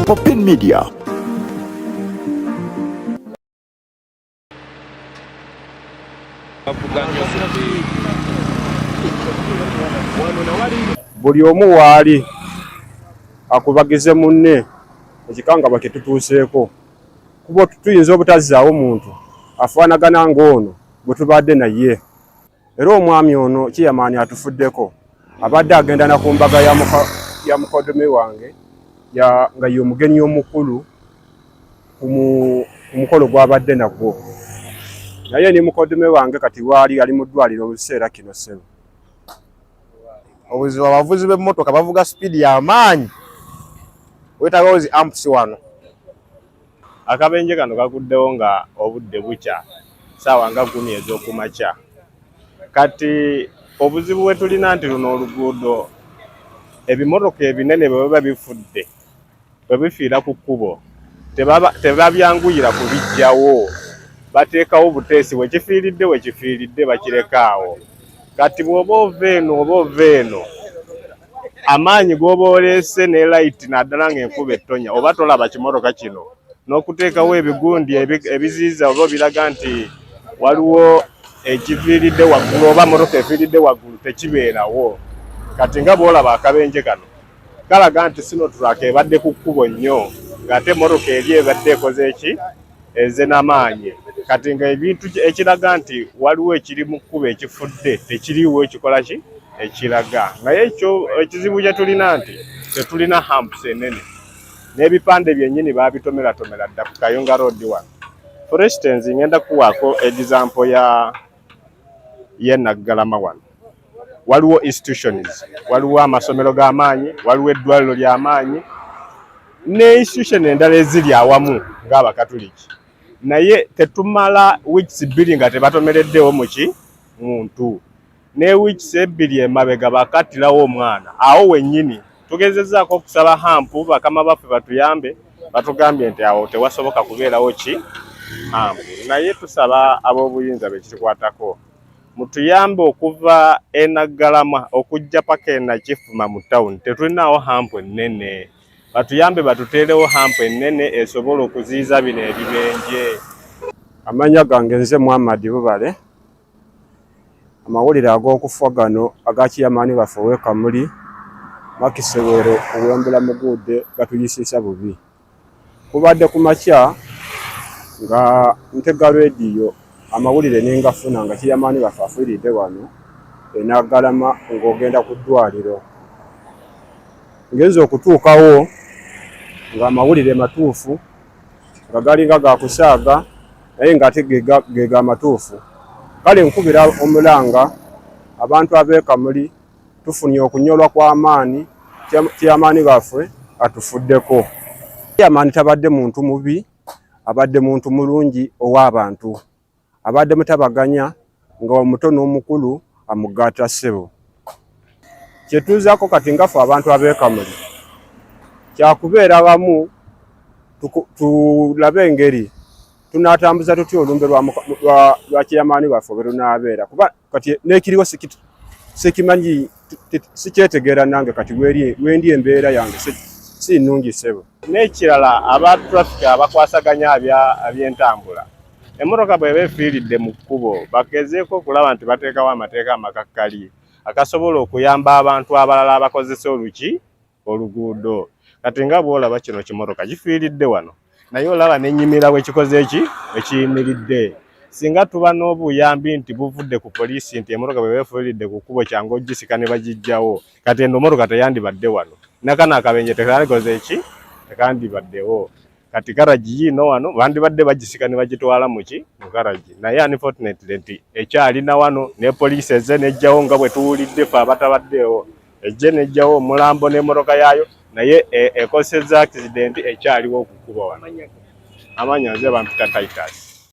Popin Media. Buli omu waali akubagize munne ekikanga bakitutuuseeko kuba tuyinza obutazaawo muntu afaanagana ng'ono bwe tubadde naye. Era omwami ono Kiyamaani atufuddeko abadde agenda na ku mbaga ya mukoddomi wange nga ye omugenyi omukulu ku mukolo gw'abadde nagwo. Naye ni mukoddomi wange kati waali ali mu ddwaliro mu biseera kino ssebo. Obuzibu abavuzi b'emmotoka bavuga speed y'amaanyi. Wetaaga amps wano. Akabenje kano kakuddewo nga obudde bukya ssaawa nga 10 ez'okumakya. Kati obuzibu bwe tulina nti luno oluguudo ebimotoka ebinene bwe biba bifudde bwe bifiira ku kkubo tebabyanguyira kubijjawo, bateekawo buteesi wekifiiridde bakirekaawo. Kati bw'oba ova eno amaanyi g'oba oleese ne layiti naddala ng'enkuba ettonya oba tolaba kimotoka kino n'okuteekawo ebigundi ebiziyiza oba biraga nti waliwo ekiviiridde waggulu oba motoka efiiridde waggulu tekibeerawo. Kati nga bw'olaba akabenje kano kalaga nti sino tulaka ebadde ku kkubo nnyo ng'ate motoka eri ebadde ekoze eki eze n'amaanyi. Kati nga ebintu ekiraga nti waliwo ekiri mu kkubo ekifudde tekiriiwo ekikola ki ekiraga. Naye ekyo ekizibu kye tulina nti tetulina hamps enene n'ebipande byennyini baabitomeraatomera dda ku Kayunga Road wano. For instance ngenda kuwaako example ye Naggalama wano. Waliwo institutions, waliwo amasomero g'amaanyi, waliwo eddwaliro ly'amaanyi ne institution endala eziri awamu ng'Abakatuliki. Naye tetumala weeks 2 nga tebatomereddewo muntu. Ne weeks 2 emabega bakattirawo omwana. Awo wennyini tugezezzaako okusaba hampu bakama baffe batuyambe, batugambye nti awo tewasoboka kubeerawo hampu. Naye tusaba ab'obuyinza bekikwatako mutuyambe okuva e Naggalama okujja paka e Nakifuma mu town tetulinaawo hampu ennene. Batuyambe batuteerewo hampu ennene esobola okuziyiza bino ebibenje. Amanya gange nze Muhammad Bubale. Amawulire ag'okufa gano aga Kiyamaani baffe ow'e Kamuli Makisewero okuwembera Muguudde gatuyisiisa bubi. Kubadde ku makya nga ntega rediyo amawulire nengafuna nga Kiyamaani baffe afiiridde wano e Naggalama ng'ogenda ku ddwaliro. Ngenza okutuukawo nga amawulire matuufu nga galinga gakusaaga naye ng'ate ge matuufu. Kale nkubira omulanga abantu ab'e Kamuli tufunye okunyolwa kw'amaanyi Kiyamaani baffe atufuddeko. Kiyamaani tabadde muntu mubi, abadde muntu mulungi ow'abantu. Abadde mutabaganya nga omuto n'omukulu amugatta ssebo. Kyetuuzaako kati ngaffe abantu ab'e Kamuli kyakubeera wamu tulabe engeri tunaatambuza tutya olumbe lwa Kiyamaani baffe bwe lunaabeera. Kuba kati n'ekiriwo sikimanyi sikyetegeera nange kati wendi embeera yange si nnungi ssebo. N'ekirala aba traffic abakwasaganya aby'entambula emmotoka bw'eba efiiridde mu kkubo bagezeeko okulaba nti bateekawo amateeka amakakkali akasobola okuyamba abantu abalala abakozesa oluguudo. Kati nga bw'olaba kino kimotoka kifiiridde wano naye olaba n'ennyimira bw'ekikoze ekiyimiridde. Singa tuba n'obuyambi nti buvudde ku poliisi nti emmotoka bw'eba efiiridde ku kkubo kyangu ogisika ne bagiggyawo kati eno emmotoka teyandibadde wano. Nakano akabenje tekandibaddewo. Kati garagi yiino wano bandibadde bagisika ne bagitwala mu garagi. Naye unfortunately nti ekyalina wano ne poliisi ezze n'ejjawo nga bwe tuwulidde ffe abatabaddewo. Ejje n'ejjawo omulambo n'emmotoka yaayo naye ekosezza accident ekyaliwo ku kkubo wano. Amanya nze bampita Titus.